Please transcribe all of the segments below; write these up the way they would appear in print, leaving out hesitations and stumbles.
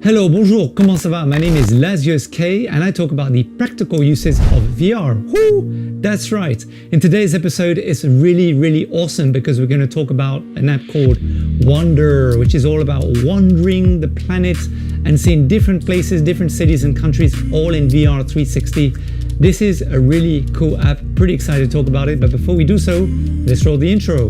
Hello, bonjour, comment ça va? My name is Lazius K and I talk about the practical uses of VR. Woo! That's right. In today's episode, it's really awesome because we're going to talk about an app called Wander, which is all about wandering the planet and seeing different places, different cities and countries, all in VR 360. This is a really cool app. Pretty excited to talk about it, but before we do so, let's roll the intro.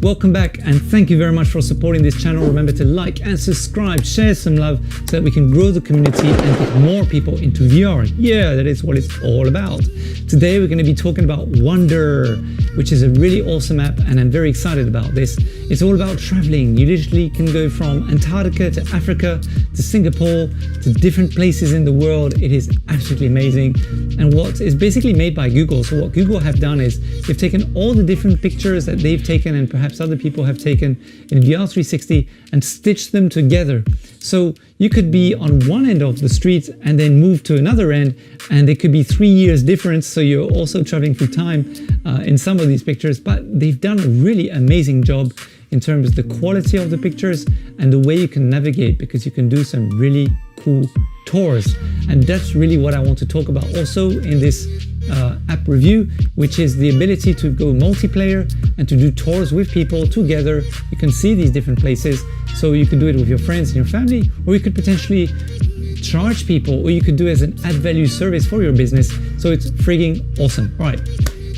Welcome back and thank you very much for supporting this channel. Remember to like and subscribe, share some love so that we can grow the community and get more people into VR. Yeah, that is what it's all about. Today we're going to be talking about Wander, which is a really awesome app and I'm very excited about this. It's all about traveling. You literally can go from Antarctica to Africa to Singapore to different places in the world. It is absolutely amazing. And what is basically made by Google. So what Google have done is they've taken all the different pictures that they've taken and perhaps other people have taken in VR 360 and stitched them together. So you could be on one end of the street and then move to another end, and there could be 3 years difference. So you're also traveling through time in some of these pictures, but they've done a really amazing job in terms of the quality of the pictures and the way you can navigate, because you can do some really cool tours. And that's really what I want to talk about also in this app review, which is the ability to go multiplayer and to do tours with people together. You can see these different places, so you can do it with your friends and your family, or you could potentially charge people, or you could do it as an add value service for your business. So it's frigging awesome. All right,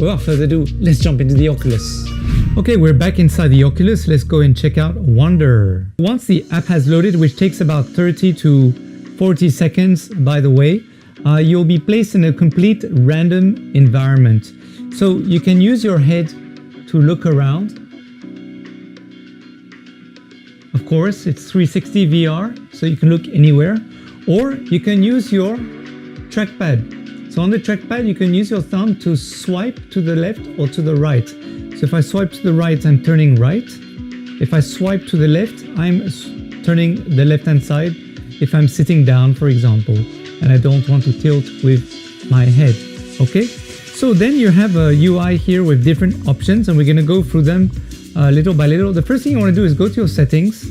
without further ado, let's jump into the Oculus. Okay, we're back inside the Oculus. Let's go and check out Wander. Once the app has loaded, which takes about 30 to 40 seconds, by the way, you'll be placed in a complete random environment. So you can use your head to look around. Of course, it's 360 VR, so you can look anywhere. Or you can use your trackpad. So on the trackpad, you can use your thumb to swipe to the left or to the right. So if I swipe to the right, I'm turning right. If I swipe to the left, I'm turning the left-hand side. If I'm sitting down, for example, and I don't want to tilt with my head. Okay, so then you have a UI here with different options, and we're going to go through them little by little. The first thing you want to do is go to your settings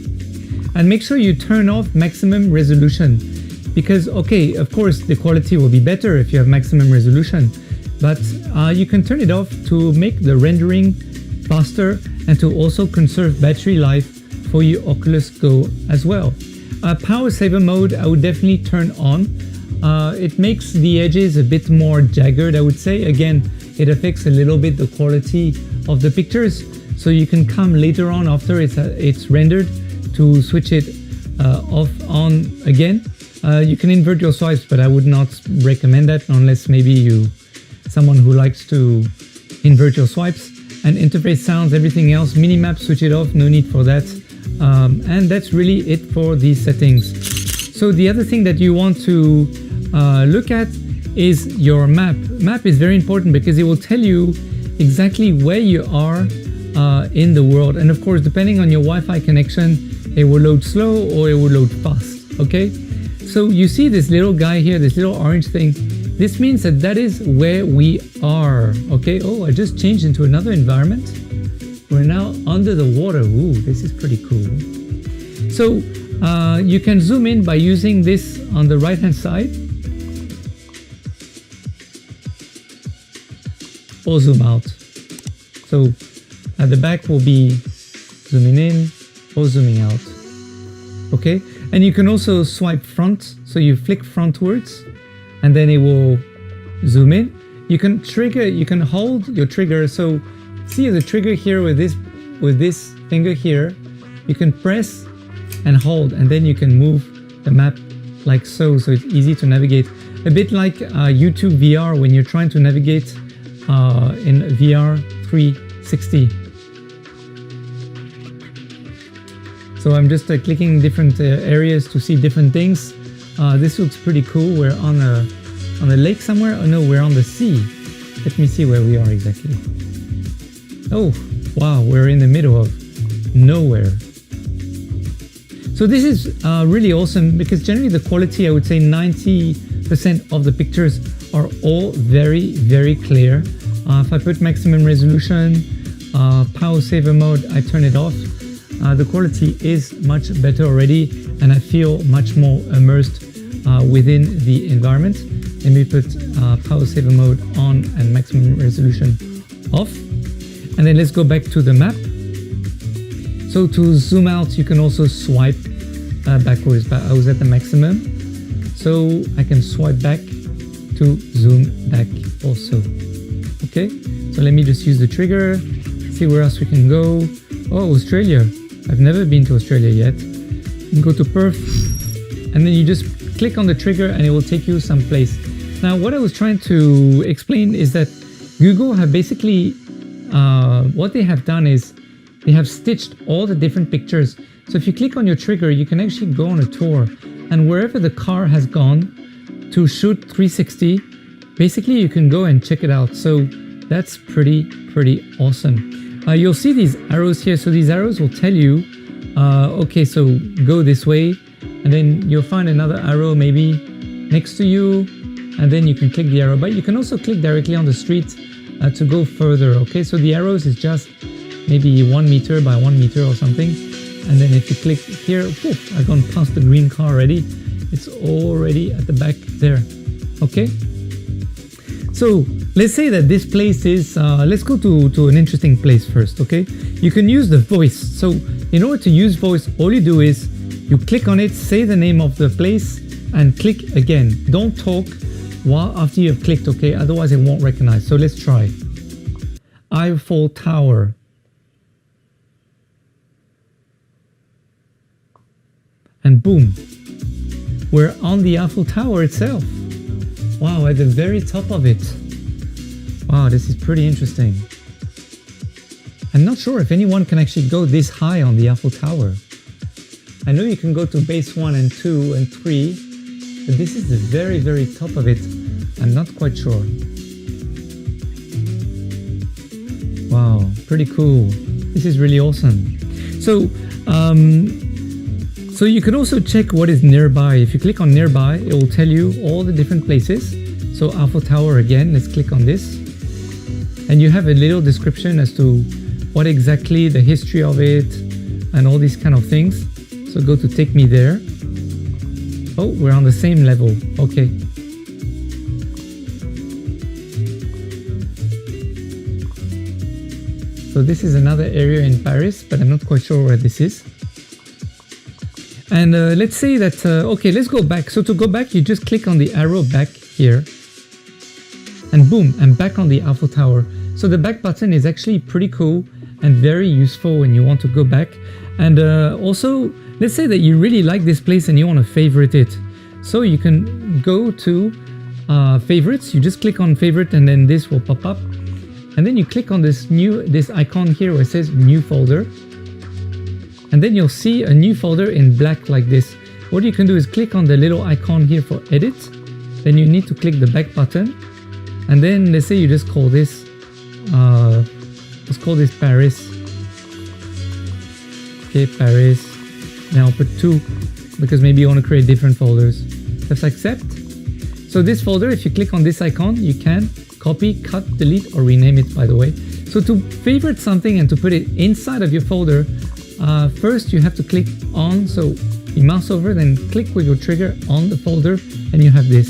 and make sure you turn off maximum resolution, because okay, of course the quality will be better if you have maximum resolution, but you can turn it off to make the rendering faster and to also conserve battery life for your Oculus Go as well. Power saver mode I would definitely turn on. It makes the edges a bit more jagged, I would say. Again, it affects a little bit the quality of the pictures, so you can come later on after it's rendered to switch it on again. You can invert your swipes, but I would not recommend that unless maybe you someone who likes to invert your swipes. And interface sounds, everything else, minimap, switch it off, no need for that. And that's really it for these settings. So the other thing that you want to look at is your map. Map is very important because it will tell you exactly where you are in the world. And of course, depending on your Wi-Fi connection, it will load slow or it will load fast. Okay, so you see this little guy here, this little orange thing. This means that is where we are. Okay, oh, I just changed into another environment. We're now under the water. Ooh, this is pretty cool. So you can zoom in by using this on the right hand side, or zoom out. So at the back will be zooming in or zooming out. Okay, and you can also swipe front, so you flick frontwards and then it will zoom in. You can trigger, you can hold your trigger. So see the trigger here with this finger here, you can press and hold, and then you can move the map like so. So it's easy to navigate, a bit like YouTube VR when you're trying to navigate in VR 360. So I'm just clicking different areas to see different things. This looks pretty cool. We're on a lake somewhere. Oh no, we're on the sea. Let me see where we are exactly. Oh wow, we're in the middle of nowhere. So this is really awesome because generally the quality, I would say 90% of the pictures are all very, very clear. If I put maximum resolution, power saver mode, I turn it off. The quality is much better already, and I feel much more immersed within the environment. Let me put power saver mode on and maximum resolution off. And then let's go back to the map. So to zoom out, you can also swipe backwards, but I was at the maximum. So I can swipe back to zoom back also. Okay, so let me just use the trigger, see where else we can go. Oh, Australia. I've never been to Australia yet. You can go to Perth, and then you just click on the trigger and it will take you someplace. Now, what I was trying to explain is that Google have basically, what they have done is they have stitched all the different pictures. So if you click on your trigger, you can actually go on a tour, and wherever the car has gone to shoot 360, basically you can go and check it out. So that's pretty awesome. You'll see these arrows here. So these arrows will tell you, okay, so go this way, and then you'll find another arrow maybe next to you, and then you can click the arrow. But you can also click directly on the street to go further. Okay, so the arrows is just maybe 1 meter by 1 meter or something. And then if you click here, poof, I've gone past the green car already. It's already at the back there. Okay. So let's say that this place is, let's go to an interesting place first. Okay. You can use the voice. So in order to use voice, all you do is you click on it, say the name of the place, and click again. Don't talk while after you have clicked. Okay. Otherwise it won't recognize. So let's try. Eiffel Tower. And boom, we're on the Eiffel Tower itself. Wow, at the very top of it. Wow, this is pretty interesting. I'm not sure if anyone can actually go this high on the Eiffel Tower. I know you can go to base 1 and 2 and 3, but this is the very, very top of it. I'm not quite sure. Wow, pretty cool. This is really awesome. So you can also check what is nearby. If you click on nearby, it will tell you all the different places. So Eiffel Tower again, let's click on this. And you have a little description as to what exactly the history of it and all these kind of things. So go to take me there. Oh, we're on the same level. Okay. So this is another area in Paris, but I'm not quite sure where this is. And let's say that, okay, let's go back. So to go back, you just click on the arrow back here. And boom, I'm back on the Eiffel Tower. So the back button is actually pretty cool and very useful when you want to go back. And also, let's say that you really like this place and you want to favorite it. So you can go to favorites. You just click on favorite and then this will pop up. And then you click on this icon here where it says new folder. And then you'll see a new folder in black like this. What you can do is click on the little icon here for edit. Then you need to click the back button. And then let's say you just call this, let's call this Paris. Okay, Paris. Now I'll put 2 because maybe you want to create different folders. Let's accept. So this folder, if you click on this icon, you can copy, cut, delete, or rename it, by the way. So to favorite something and to put it inside of your folder, first you have to click on, so you mouse over, then click with your trigger on the folder, and you have this.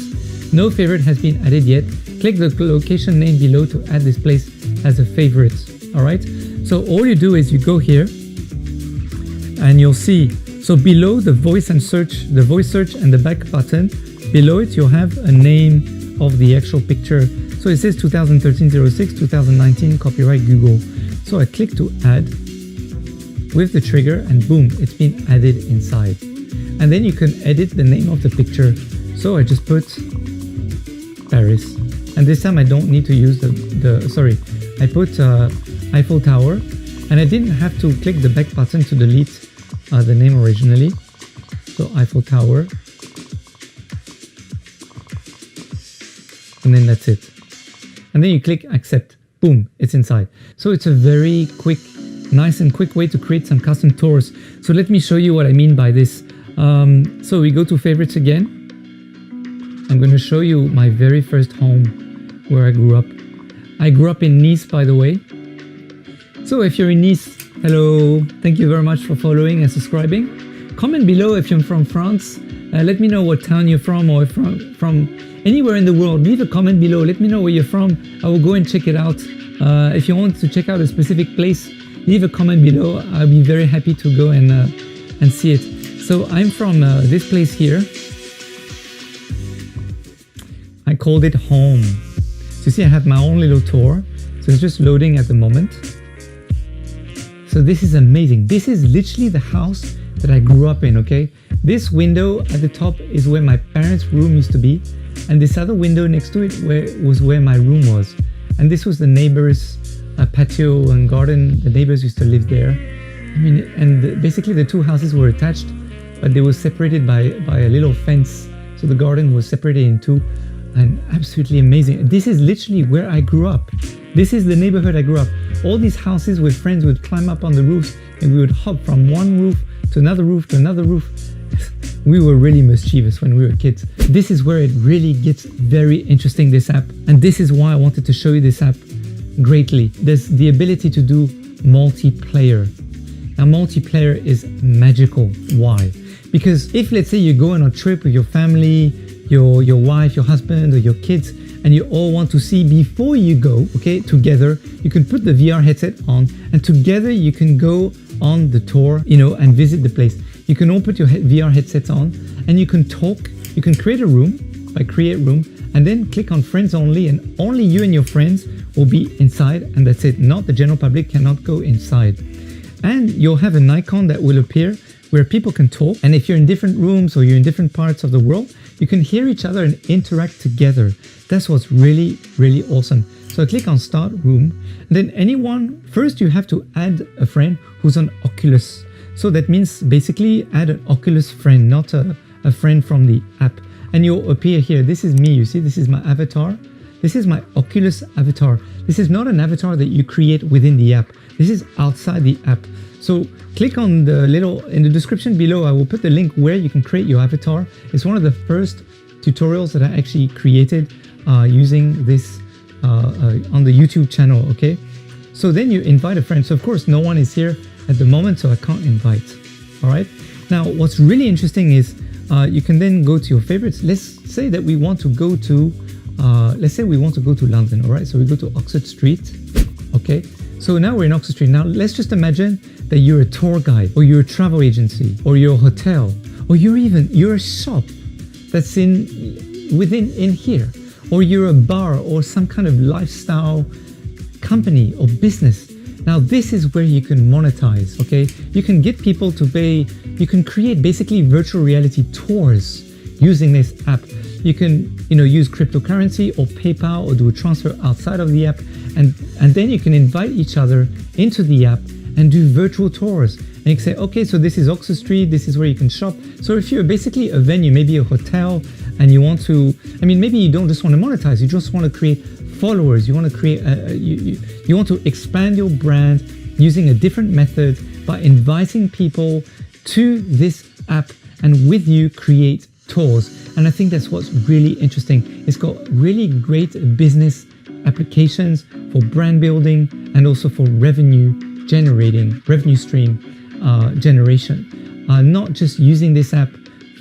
No favorite has been added yet. Click the location name below to add this place as a favorite. All right. So all you do is you go here, and you'll see. So below the voice search and the back button, below it you'll have a name of the actual picture. So it says 2013-06, 2019, copyright Google. So I click to add with the trigger and boom, it's been added inside. And then you can edit the name of the picture. So I just put Paris. And this time I don't need to use I put Eiffel Tower, and I didn't have to click the back button to delete the name originally. So Eiffel Tower. And then that's it. And then you click accept. Boom, it's inside. So it's a very quick, nice and quick way to create some custom tours. So let me show you what I mean by this. So we go to favorites again. I'm going to show you my very first home where I grew up. I grew up in Nice, by the way. So if you're in Nice, hello, thank you very much for following and subscribing. Comment below if you're from France. Let me know what town you're from, or from anywhere in the world. Leave a comment below. Let me know where you're from. I will go and check it out. If you want to check out a specific place, leave a comment below. I'll be very happy to go and see it. So I'm from this place here. I called it home. So you see, I have my own little tour. So it's just loading at the moment. So this is amazing. This is literally the house that I grew up in, okay? This window at the top is where my parents' room used to be. And this other window next to it was where my room was. And this was the neighbor's patio and garden. The neighbors used to live there. I mean, and basically the two houses were attached, but they were separated by a little fence. So the garden was separated in two, and absolutely amazing. This is literally where I grew up. This is the neighborhood I grew up. All these houses with friends would climb up on the roofs, and we would hop from one roof to another roof to another roof. We were really mischievous when we were kids. This is where it really gets very interesting, this app. And this is why I wanted to show you this app greatly. There's the ability to do multiplayer. Now, multiplayer is magical. Why? Because if, let's say, you go on a trip with your family, your wife, your husband, or your kids, and you all want to see before you go, okay, together, you can put the VR headset on, and together you can go on the tour, and visit the place. You can all put your VR headsets on, and you can talk. You can create a room by create room, and then click on friends only, and only you and your friends will be inside, and that's it. Not the general public cannot go inside. And you'll have an icon that will appear where people can talk. And if you're in different rooms or you're in different parts of the world, you can hear each other and interact together. That's what's really, really awesome. So I click on Start Room, and then anyone, first you have to add a friend who's on Oculus. So that means basically add an Oculus friend, not a friend from the app. And you'll appear here. This is me, you see, this is my avatar. This is my Oculus avatar. This is not an avatar that you create within the app. This is outside the app. So click on the little, in the description below, I will put the link where you can create your avatar. It's one of the first tutorials that I actually created using this on the YouTube channel, okay? So then you invite a friend. So of course, no one is here at the moment, so I can't invite, all right? Now, what's really interesting is you can then go to your favorites. Let's say that we want to go to, London, all right? So we go to Oxford Street, okay? So now we're in Oxford Street. Now let's just imagine that you're a tour guide, or you're a travel agency, or you're a hotel, or you're a shop that's in here, or you're a bar or some kind of lifestyle company or business. Now this is where you can monetize, okay? You can get people to pay, you can create basically virtual reality tours using this app. You can, use cryptocurrency or PayPal or do a transfer outside of the app, and then you can invite each other into the app and do virtual tours. And you can say, okay, so this is Oxford Street, this is where you can shop. So if you're basically a venue, maybe a hotel, and you want to, maybe you don't just want to monetize, you just want to create followers. You want to create, you want to expand your brand using a different method by inviting people to this app, and with you create tours. And I think that's what's really interesting. It's got really great business applications for brand building and also for revenue stream generation. Not just using this app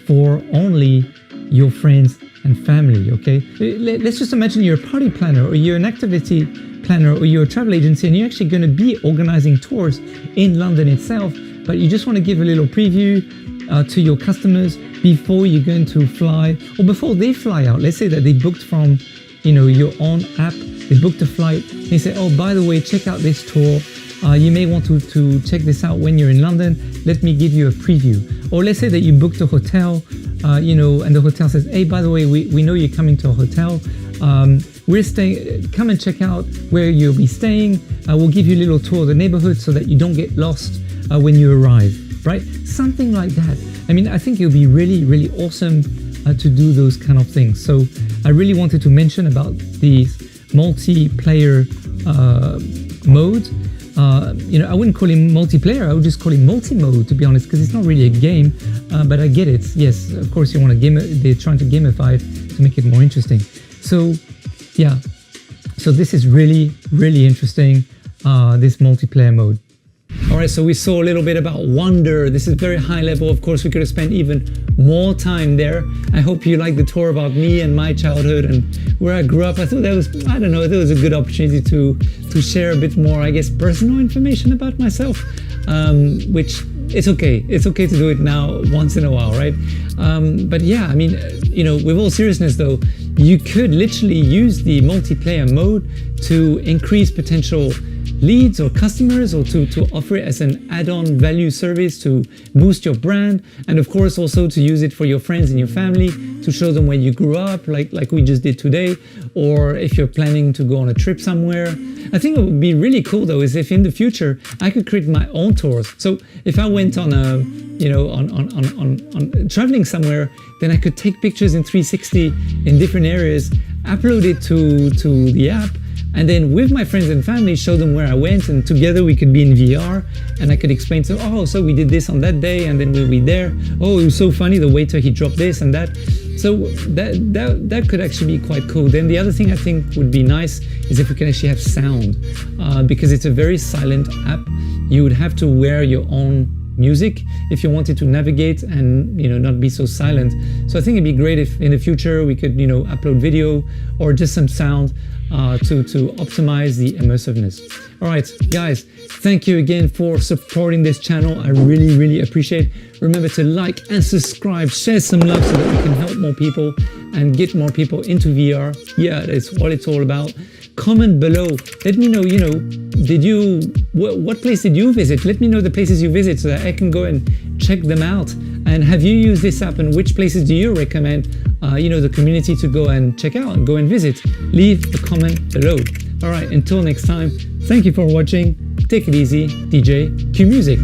for only your friends and family, okay? Let's just imagine you're a party planner, or you're an activity planner, or you're a travel agency, and you're actually going to be organizing tours in London itself, but you just want to give a little preview to your customers before you're going to fly, or before they fly out. Let's say that they booked from, your own app, they booked a flight, they say, oh, by the way, check out this tour. You may want to check this out when you're in London. Let me give you a preview. Or let's say that you booked a hotel, and the hotel says, hey, by the way, we know you're coming to a hotel. We're staying, come and check out where you'll be staying. We'll give you a little tour of the neighborhood so that you don't get lost when you arrive, right? Something like that. I think it'll be really, really awesome to do those kind of things. So I really wanted to mention about these multiplayer modes. I wouldn't call him multiplayer, I would just call him multi-mode, to be honest, because it's not really a game, but I get it. Yes, of course you want to they're trying to gamify it to make it more interesting. So yeah, so this is really, really interesting, this multiplayer mode. All right, so we saw a little bit about Wonder. This is very high level. Of course, we could have spent even more time there. I hope you liked the tour about me and my childhood and where I grew up. I thought that was, I don't know, I thought it was a good opportunity to share a bit more, I guess, personal information about myself, which it's okay. It's okay to do it now once in a while, right? But yeah, I mean, with all seriousness though, you could literally use the multiplayer mode to increase potential leads or customers, or to offer it as an add-on value service to boost your brand, and of course also to use it for your friends and your family to show them where you grew up, like we just did today, or if you're planning to go on a trip somewhere. I think what would be really cool though is if in the future I could create my own tours. So if I went on a on traveling somewhere, then I could take pictures in 360 in different areas, upload it to the app, and then with my friends and family show them where I went, and together we could be in VR, and I could explain to them, oh, so we did this on that day, and then we'll be there. Oh, it was so funny, the waiter, he dropped this and that. So that could actually be quite cool. Then the other thing I think would be nice is if we can actually have sound, because it's a very silent app. You would have to wear your own music if you wanted to navigate and not be so silent. So I think it'd be great if in the future we could upload video or just some sound to optimize the immersiveness. All right, guys, thank you again for supporting this channel. I really, really appreciate it. Remember to like and subscribe, share some love so that we can help more people and get more people into VR. Yeah, that's what it's all about. Comment below. Let me know, what place did you visit? Let me know the places you visit so that I can go and check them out. And have you used this app, and which places do you recommend, the community to go and check out and go and visit? Leave a comment below. All right, until next time, thank you for watching. Take it easy. DJ Q Music.